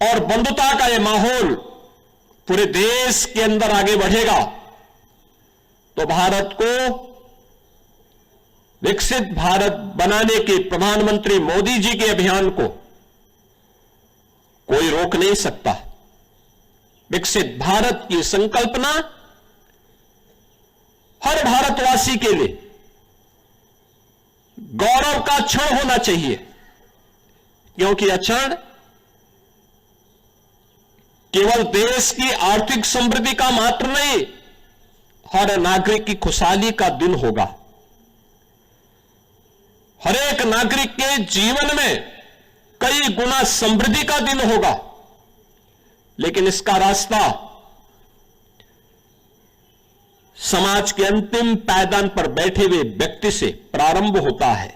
और बंधुता का यह माहौल पूरे देश के अंदर आगे बढ़ेगा तो भारत को विकसित भारत बनाने के प्रधानमंत्री मोदी जी के अभियान को कोई रोक नहीं सकता। विकसित भारत की संकल्पना हर भारतवासी के लिए गौरव का क्षण होना चाहिए, क्योंकि यह क्षण केवल देश की आर्थिक समृद्धि का मात्र नहीं, हर नागरिक की खुशहाली का दिन होगा। हर एक नागरिक के जीवन में कई गुना समृद्धि का दिन होगा, लेकिन इसका रास्ता समाज के अंतिम पायदान पर बैठे हुए व्यक्ति से प्रारंभ होता है।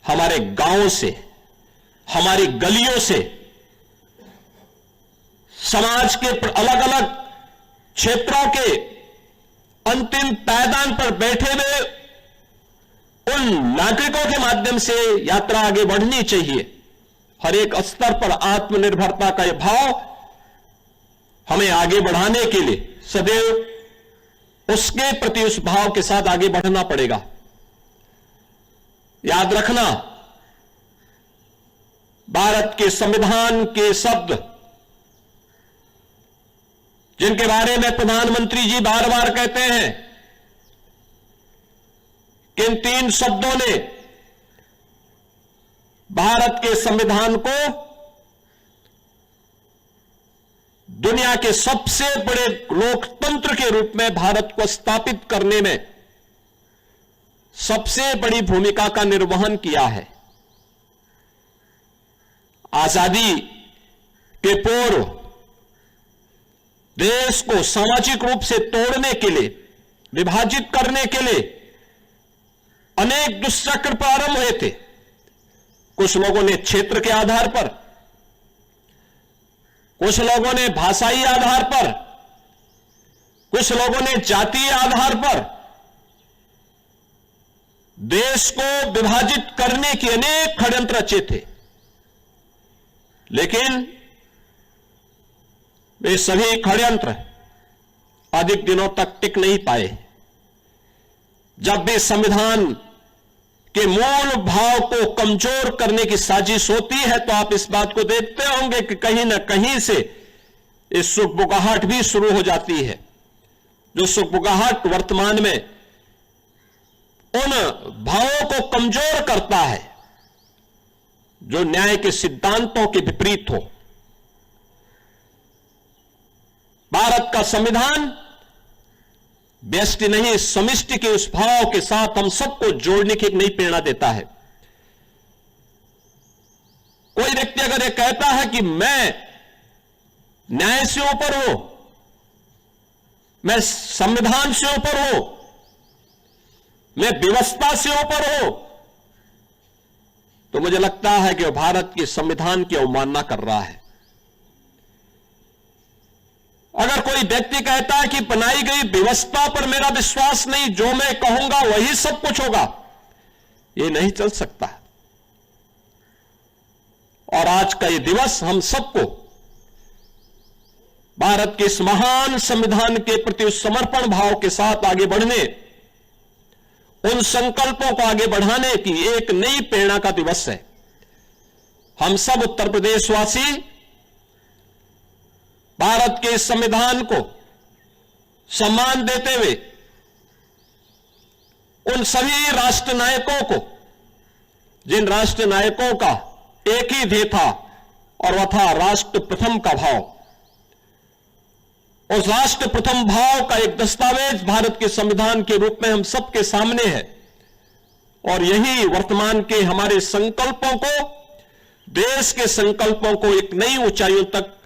हमारे गांवों से, हमारी गलियों से, समाज के अलग अलग क्षेत्रों के अंतिम पायदान पर बैठे हुए उन नागरिकों के माध्यम से यात्रा आगे बढ़नी चाहिए। हर एक स्तर पर आत्मनिर्भरता का यह भाव हमें आगे बढ़ाने के लिए सदैव उसके प्रति उस भाव के साथ आगे बढ़ना पड़ेगा। याद रखना, भारत के संविधान के शब्द जिनके बारे में प्रधानमंत्री जी बार बार कहते हैं कि इन 3 शब्दों ने भारत के संविधान को दुनिया के सबसे बड़े लोकतंत्र के रूप में भारत को स्थापित करने में सबसे बड़ी भूमिका का निर्वहन किया है। आजादी के पूर्व देश को सामाजिक रूप से तोड़ने के लिए, विभाजित करने के लिए अनेक दुष्चक्र प्रारंभ हुए थे। कुछ लोगों ने क्षेत्र के आधार पर, कुछ लोगों ने भाषाई आधार पर, कुछ लोगों ने जातीय आधार पर देश को विभाजित करने के अनेक षड्यंत्र रचे थे, लेकिन वे सभी षड्यंत्र अधिक दिनों तक टिक नहीं पाए। जब भी संविधान के मूल भाव को कमजोर करने की साजिश होती है तो आप इस बात को देखते होंगे कि कहीं ना कहीं से इस सुखबुगाहट भी शुरू हो जाती है। जो सुखबुगाहट वर्तमान में उन भावों को कमजोर करता है जो न्याय के सिद्धांतों के विपरीत हो। भारत का संविधान व्यष्टि नहीं, समिष्टि के उस भाव के साथ हम सबको जोड़ने की एक नई प्रेरणा देता है। कोई व्यक्ति अगर यह कहता है कि मैं न्याय से ऊपर हूं, मैं संविधान से ऊपर हूं, मैं व्यवस्था से ऊपर हूं, तो मुझे लगता है कि वह भारत के संविधान की अवमानना कर रहा है। अगर कोई व्यक्ति कहता है कि बनाई गई व्यवस्था पर मेरा विश्वास नहीं, जो मैं कहूंगा वही सब कुछ होगा, यह नहीं चल सकता। और आज का यह दिवस हम सबको भारत के इस महान संविधान के प्रति उस समर्पण भाव के साथ आगे बढ़ने, उन संकल्पों को आगे बढ़ाने की एक नई प्रेरणा का दिवस है। हम सब उत्तर प्रदेशवासी भारत के इस संविधान को सम्मान देते हुए उन सभी राष्ट्र नायकों को, जिन राष्ट्र नायकों का एक ही ध्येय था और वह था राष्ट्र प्रथम का भाव, उस राष्ट्र प्रथम भाव का एक दस्तावेज भारत के संविधान के रूप में हम सबके सामने है। और यही वर्तमान के हमारे संकल्पों को, देश के संकल्पों को एक नई ऊंचाइयों तक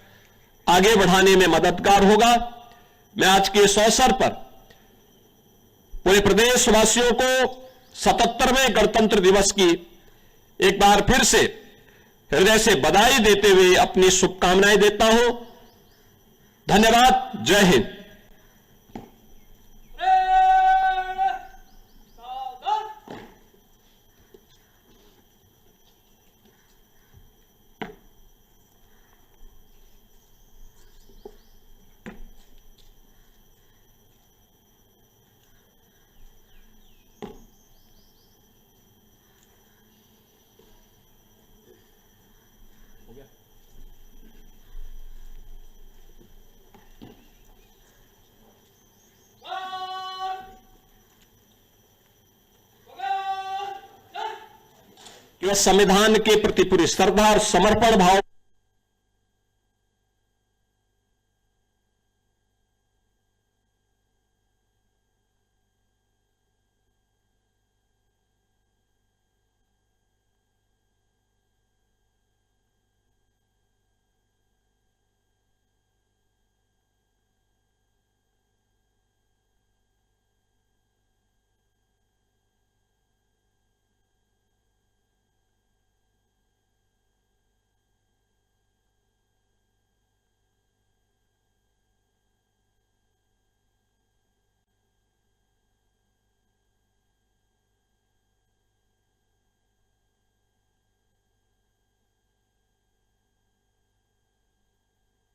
आगे बढ़ाने में मददगार होगा। मैं आज के इस अवसर पर पूरे प्रदेशवासियों को 77वें गणतंत्र दिवस की एक बार फिर से हृदय से बधाई देते हुए अपनी शुभकामनाएं देता हूं। धन्यवाद। जय हिंद। यह संविधान के प्रति पूरी श्रद्धा और समर्पण भाव